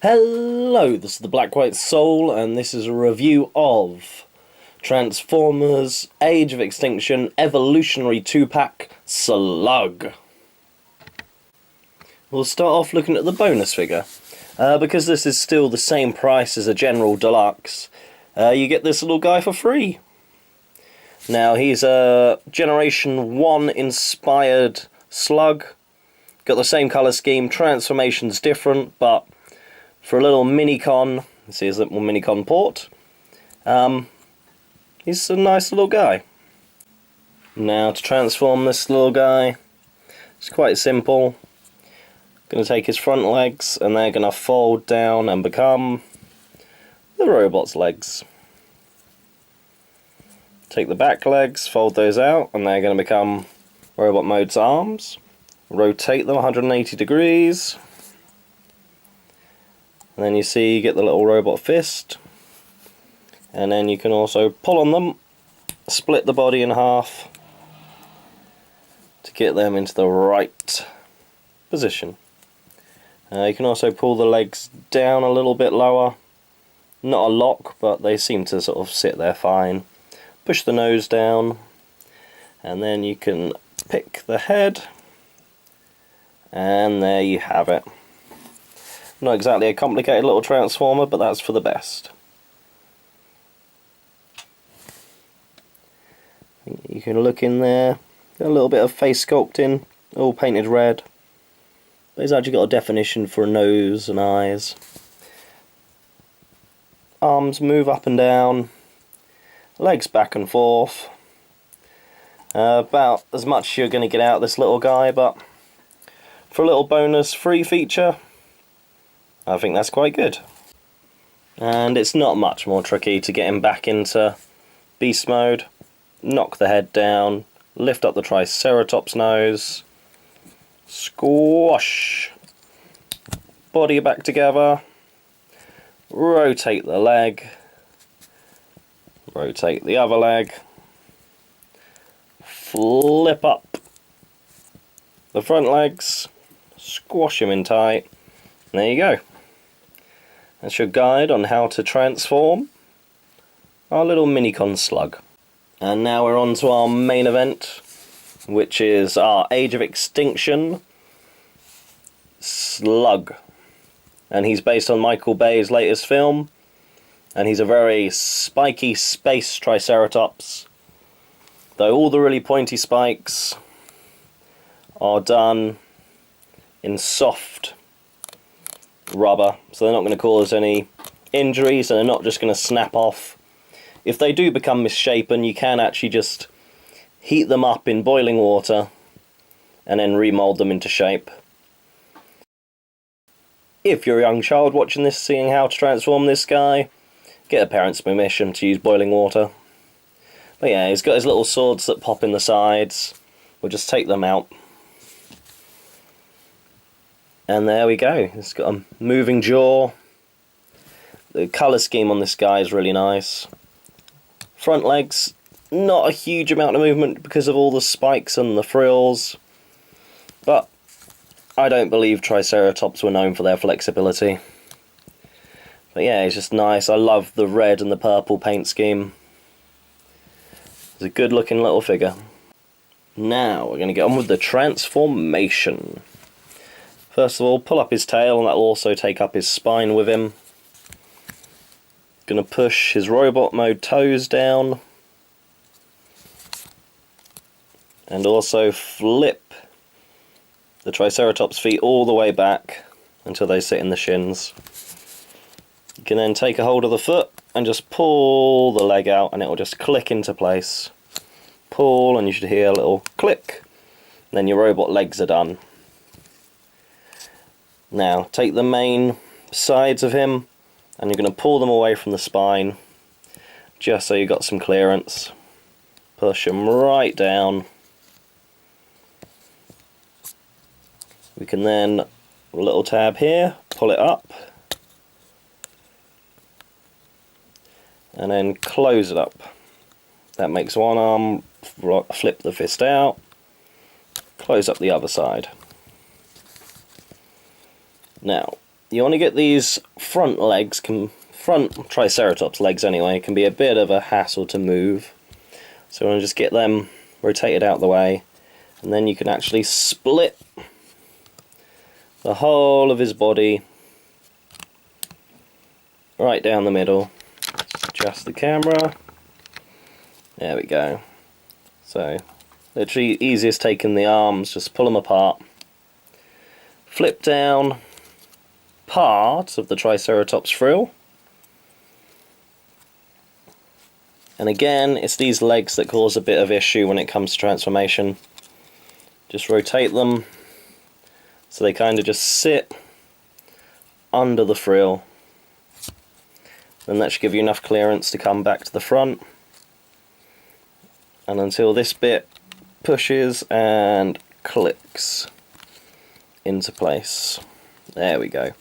Hello, this is the Black White Soul, and this is a review of Transformers Age of Extinction Evolutionary 2-Pack Slug. We'll start off looking at the bonus figure. Because this is still the same price as a General Deluxe, you get this little guy for free. Now, he's a Generation 1 inspired Slug. Got the same colour scheme, transformation's different, but for a little Minicon, see his little Minicon port, he's a nice little guy. Now to transform this little guy, it's quite simple. Going to take his front legs and they're going to fold down and become the robot's legs. Take the back legs, fold those out, and they're going to become robot mode's arms. Rotate them 180 degrees. And then you see you get the little robot fist, and then you can also pull on them, split the body in half to get them into the right position. You can also pull the legs down a little bit lower, not a lock, but they seem to sort of sit there fine. Push the nose down, and then you can pick the head, and there you have it. Not exactly a complicated little transformer, but that's for the best. You can look in there, got a little bit of face sculpting, all painted red. But he's actually got a definition for a nose and eyes. Arms move up and down, legs back and forth. About as much as you're going to get out of this little guy, but for a little bonus free feature, I think that's quite good. And it's not much more tricky to get him back into beast mode. Knock the head down, lift up the Triceratops nose, squash, body back together, rotate the leg, rotate the other leg, flip up the front legs, squash him in tight, and there you go. That's your guide on how to transform our little Minicon Slug. And now we're on to our main event, which is our Age of Extinction Slug. And he's based on Michael Bay's latest film, and he's a very spiky space Triceratops, though all the really pointy spikes are done in soft rubber, so they're not going to cause any injuries, and they're not just going to snap off. If they do become misshapen, you can actually just heat them up in boiling water and then remold them into shape. If you're a young child watching this, seeing how to transform this guy, get a parent's permission to use boiling water. But yeah, he's got his little swords that pop in the sides. We'll just take them out. And there we go. It's got a moving jaw. The colour scheme on this guy is really nice. Front legs, not a huge amount of movement because of all the spikes and the frills. But I don't believe Triceratops were known for their flexibility. But yeah, it's just nice. I love the red and the purple paint scheme. It's a good looking little figure. Now we're going to get on with the transformation. First of all, pull up his tail, and that'll also take up his spine with him. Going to push his robot mode toes down. And also flip the Triceratops feet all the way back until they sit in the shins. You can then take a hold of the foot and just pull the leg out, and it will just click into place. Pull, and you should hear a little click. And then your robot legs are done. Now, take the main sides of him, and you're going to pull them away from the spine, just so you've got some clearance. Push them right down. We can then, a little tab here, pull it up, and then close it up. That makes one arm, flip the fist out, close up the other side. Now, you want to get these front legs, front Triceratops legs anyway, can be a bit of a hassle to move. So I want to just get them rotated out the way, and then you can actually split the whole of his body right down the middle. Adjust the camera. There we go. So literally easiest taking the arms, just pull them apart, flip down part of the Triceratops frill, and again it's these legs that cause a bit of issue when it comes to transformation. Just rotate them so they kind of just sit under the frill, and that should give you enough clearance to come back to the front. And until this bit pushes and clicks into place. There we go.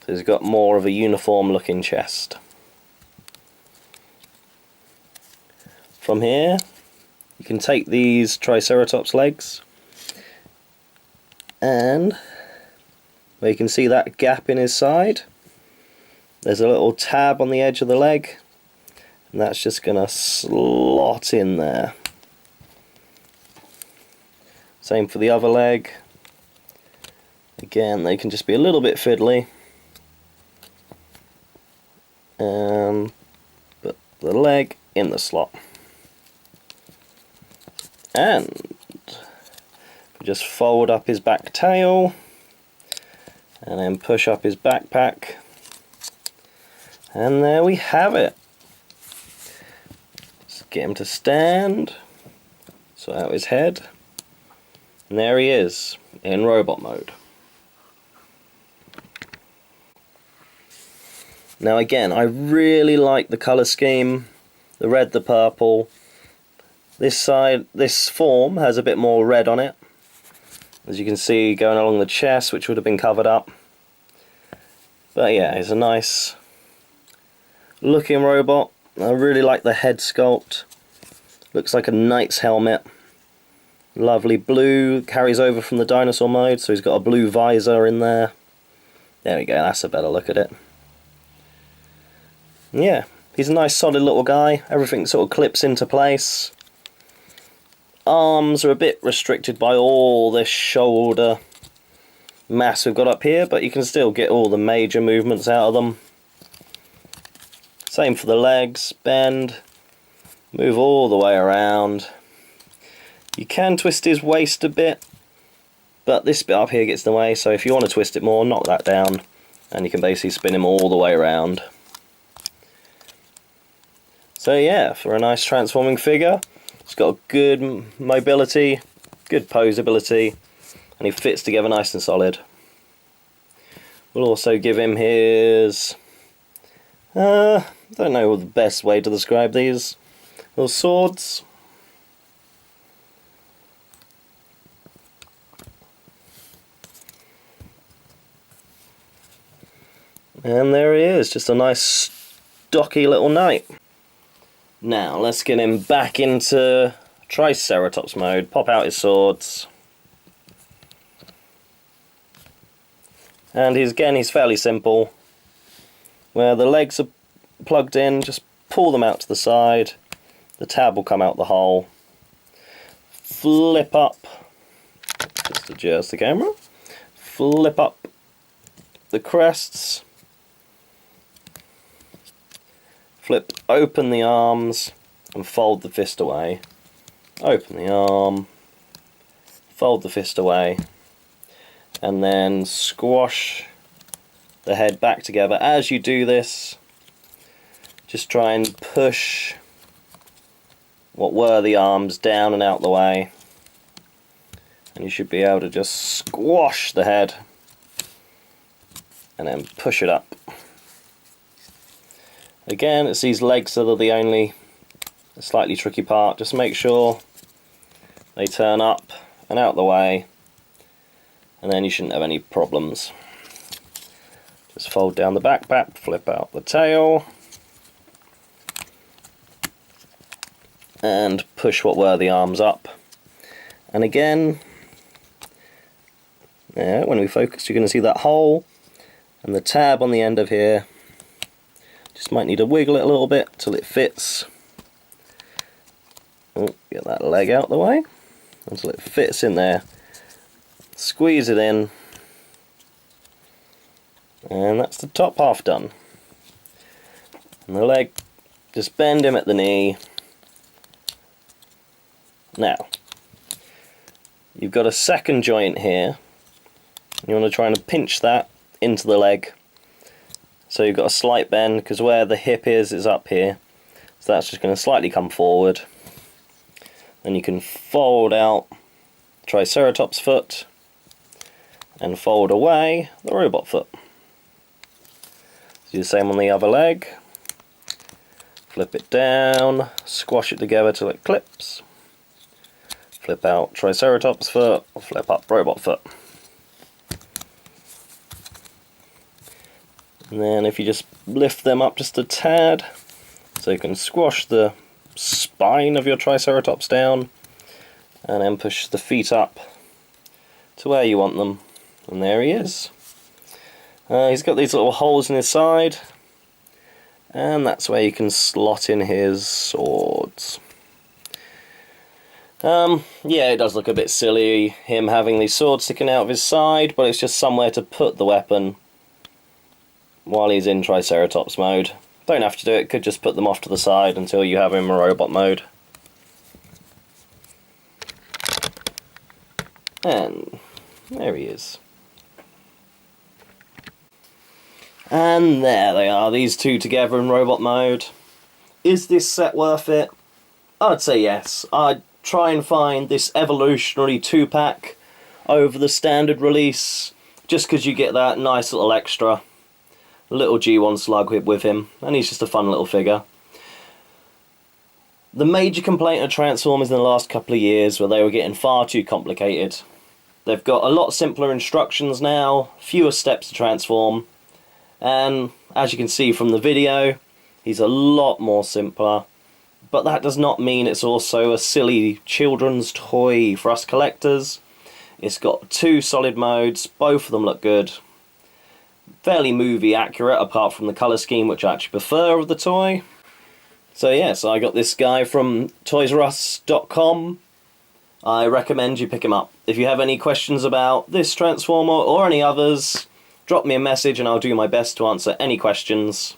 So he's got more of a uniform looking chest. From here you can take these Triceratops legs, and where you can see that gap in his side, there's a little tab on the edge of the leg, and that's just going to slot in there. Same for the other leg. Again, they can just be a little bit fiddly. And put the leg in the slot. And just fold up his back tail, and then push up his backpack. And there we have it. Get him to stand, sort out his head, and there he is in robot mode. Now again, I really like the colour scheme, the red, the purple. This side, this form has a bit more red on it, as you can see going along the chest, which would have been covered up. But yeah, it's a nice looking robot. I really like the head sculpt. Looks like a knight's helmet. Lovely blue, carries over from the dinosaur mode, so he's got a blue visor in there. There we go, that's a better look at it. Yeah, he's a nice solid little guy. Everything sort of clips into place. Arms are a bit restricted by all this shoulder mass we've got up here, but you can still get all the major movements out of them. Same for the legs, bend, move all the way around. You can twist his waist a bit, but this bit up here gets in the way, so if you want to twist it more, knock that down, and you can basically spin him all the way around. So yeah, for a nice transforming figure, it's got good mobility, good posability, and he fits together nice and solid. We'll also give him his... I don't know the best way to describe these little swords. And there he is, just a nice stocky little knight. Now let's get him back into Triceratops mode, pop out his swords. And he's fairly simple. Where the legs are plugged in, just pull them out to the side. The tab will come out the hole. Flip up, just adjust the camera. Flip up the crests. Flip open the arms and fold the fist away. Open the arm, fold the fist away, and then squash the head back together. As you do this, just try and push what were the arms down and out the way, and you should be able to just squash the head and then push it up. Again, it's these legs that are the only slightly tricky part. Just make sure they turn up and out the way, and then you shouldn't have any problems. Just fold down the backpack, flip out the tail, and push what were the arms up. And again, yeah, when we focus, you're going to see that hole, And the tab on the end of here, just might need to wiggle it a little bit till it fits. Oh, get that leg out the way until it fits in there. Squeeze it in, and that's the top half done. And the leg, just bend him at the knee. Now, you've got a second joint here. You want to try and pinch that into the leg. So you've got a slight bend, because where the hip is up here. So that's just going to slightly come forward. Then you can fold out Triceratops foot and fold away the robot foot. Do the same on the other leg. Flip it down, squash it together till it clips. Flip out Triceratops foot, flip up robot foot. And then if you just lift them up just a tad, so you can squash the spine of your Triceratops down, and then push the feet up to where you want them. And there he is. He's got these little holes in his side, and that's where you can slot in his swords. Yeah, it does look a bit silly, him having these swords sticking out of his side, but it's just somewhere to put the weapon while he's in Triceratops mode. Don't have to do it, could just put them off to the side until you have him in robot mode. And there he is. And there they are, these two together in robot mode. Is this set worth it? I'd say yes. I'd try and find this evolutionary 2-pack over the standard release, just because you get that nice little extra. A little G1 slug with him, and he's just a fun little figure. The major complaint of Transformers in the last couple of years were they were getting far too complicated. They've got a lot simpler instructions now, fewer steps to transform, and as you can see from the video, he's a lot more simpler. But that does not mean it's also a silly children's toy for us collectors. It's got 2 solid modes, both of them look good. Fairly movie accurate apart from the colour scheme, which I actually prefer of the toy. So yes, I got this guy from toysrus.com. I recommend you pick him up. If you have any questions about this Transformer or any others, drop me a message and I'll do my best to answer any questions.